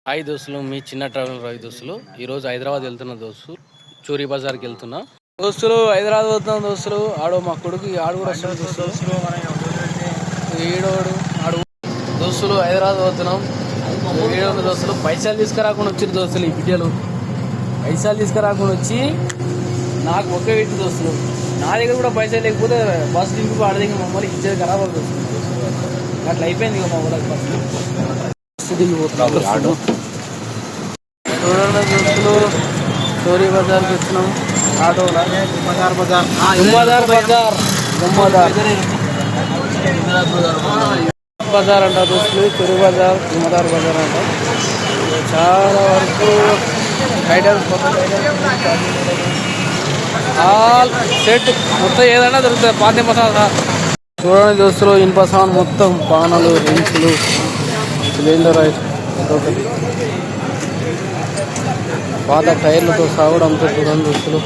Hi దోస్తులు, మీ చిన్న travel Ravi దోస్తులు. ఈరోజు హైదరాబాద్ వెళ్తున్న దోస్తు, చూరీ బజార్కి వెళ్తున్నా దోస్తులు. హైదరాబాద్ పోతున్నాం దోస్తులు. ఆడు మా కొడుకు ఆడు కూడా ఈడోడు ఆడు దోస్తులు. హైదరాబాద్ పోతున్నాం ఈడోడు దోస్తులు. పైసలు తీసుకురాకుండా వచ్చిన దోస్తులు. ఈ బిడ్డలు పైసలు తీసుకురాకుండా వచ్చి నాకు ఒకే పెట్టి దోస్తులు. నా దగ్గర కూడా పైసలు లేకపోతే బస్సు దింపి ఆడ దగ్గర మమ్మల్ని ఇచ్చేది ఖరాబ్ అవుతుంది. అట్లా అయిపోయింది ఇక మా ఊళ్ళకి బస్సు దిగిపోతున్నాం. చూడండి దోస్తులు, చోరీ బజార్కి వచ్చినాం ఆటోలో. బజార్ అంట దోస్తులు. చోరీ బజార్, జుమ్మదార్ బజార్ అంట. చాలా వరకు ఐటమ్స్, ఆల్ సెట్ మొత్తం ఏదైనా దొరుకుతుంది. పాత మసాలా చూడండి దోస్తులు. ఇనుప సామాన్ మొత్తం, పానలు, రించులు, సిలిండర్ ఒకటి, పాత టైర్లతో సాగడం అంతా చూడండి దోస్తులు.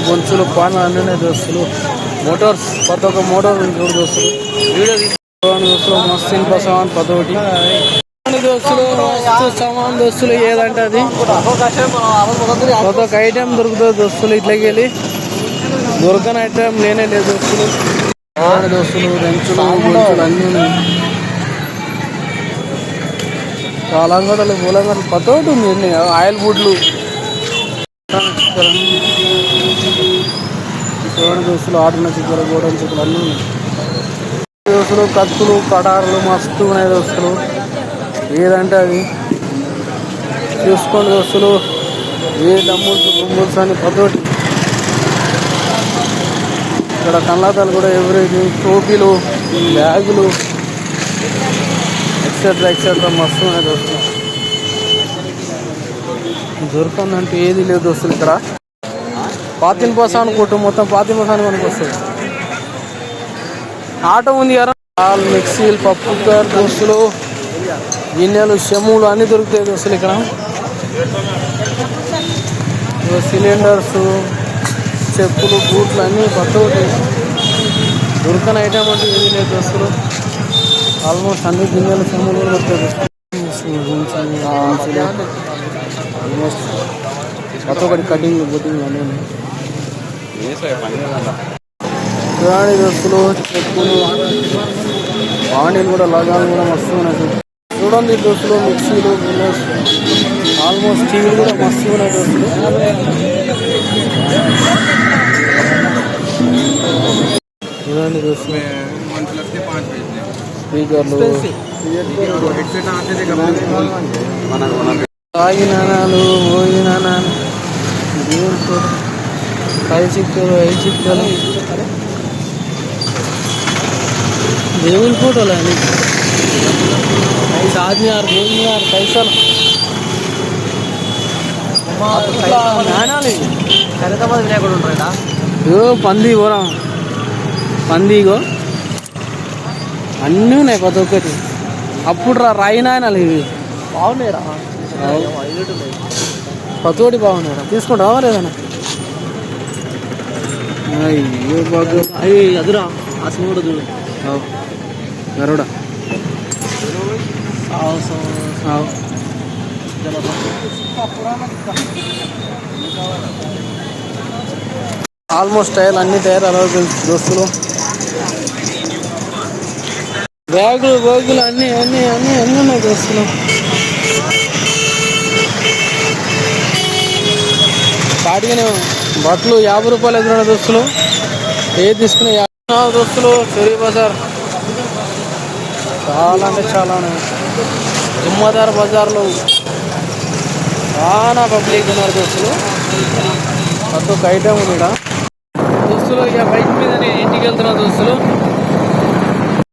బొంచులు, పానలు అన్నీ దోస్తులు. మోటార్స్, ప్రతి ఒక్క మోటార్ చూడు దోస్తులు. వీడియో తీసుకోండి దోస్తులు. మస్తు ఇనుప సామాన్ ప్రతి ఒక్కటి దోస్తులు. మస్తు సామాన్ దోస్తులు. ఏదంటే అది ప్రతి ఒక్క ఐటెం దొరుకుతుంది దోస్తులు. ఇట్లకి వెళ్ళి దొరకని ఐటెం లేనే లేదు దోస్తులు. దోస్తులు రెంచులు, బొంచులు అన్నీ ఉన్నాయి. చాలా అంగడలు, పూలంగడలు ప్రతి ఒక్కటి ఉంది. ఆయిల్ బుడ్లు చూడండి దోస్తులు. ఆడున్న చిక్కులు, గోడల చిక్కులు అన్నీ ఉన్నాయి దోస్తులు. కత్తులు, కటారులు మస్తు ఉన్నాయి దోస్తులు. ఏదంటే అది చూసుకోండి దోస్తులు. ఏ డమ్ముల్స్, గుమ్ముల్స్ అని ప్రతి ఒక్కటి. ఇక్కడ కళ్ళాతాలు కూడా ఎవ్రీథింగ్, టోపీలు, బ్యాగులు, ఎక్సెట్రా ఎక్సెట్రా మస్తు ఉన్నాయి దోస్తులు. దొరకందంటే ఏది లేదు దోస్తులు. ఇక్కడ పాతిన పోసా అనుకుంటూ మొత్తం పాతిన పోసానికి మనకు వస్తుంది. ఆటో ఉంది కదా. ఆల్ మిక్సీలు, పప్పు కుక్కర్ దోస్తులు, గిన్నెలు, చెమ్ములు అన్నీ దొరుకుతాయి దోస్తులు ఇక్కడ. సిలిండర్స్, చెప్పులు, బూట్లు అన్నీ కొత్త దొరకని ఐటమ్ అంటే ఏది లేదు దోస్తులు. ఆల్మోస్ట్ అన్ని గిన్నెలు, చెమ్ములు కూడా దొరుకుతాయి. ఆల్మోస్ట్ కొత్త ఒకటి కటింగ్, బొట్టింగ్ అన్నీ ఉన్నాయి చూడండి దోస్తులు. చెప్పులు, బాండీలు కూడా, లగాలు కూడా మస్తు ఉన్నాయి చూడండి దోస్తులు. మిక్సీలు, గిన్నెస్, ఆల్మోస్ట్ టీవీలు కూడా మస్తు ఉన్నాయి దోస్తులు. చూడండి దోస్తులు. స్పీకర్లు, తాగి నాణాలు, భోగి నాణాలు, దేవుడు ఫోటో, 5 చిక్కలు, 5 చిక్కలు, దేవుని ఫోటోలు అని 5 ఆద్మీ, 6 భోగి, 6 పైసలు నాణాలు. వినాయకుడు ఉంటాడా? ఇగో పంది, పోరా పంది. ఇగో అన్నీ ఉన్నాయి ప్రతి ఒక్కటి. అప్పుడు రాయి నాయనాలు ఇవి బాగున్నాయి రా. ప్రతి ఒక్కటి బాగున్నాయి రా. తీసుకుంటావా లేదన్నా? అయ్యో బాగా అవి అదురా. ఆ సినిమా చూడు, గరుడా. ఆల్మోస్ట్ టైర్లు అన్ని టైర్ అలా దోస్తులు. బ్యాగులు, బోగులు అన్నీ అన్నీ అన్నీ అన్నీ ఉన్నాయి దోస్తులు. కాటిగానే బట్టలు 50 రూపాయలు ఎదురున్న దోస్తులు. ఏది తీసుకునే దోస్తులు. చోరీ బజార్ చాలా అంటే చాలా ఉన్నాయి. జుమ్మదార్ బజార్లో చాలా పబ్లిక్ ఉన్నారు దోస్తులు. ప్రతి ఒక్క ఐటమ్ ఉంది ఇక్కడ దోస్తులు. ఇక బైక్ మీద ఇంటికి వెళ్తున్నా దోస్తులు.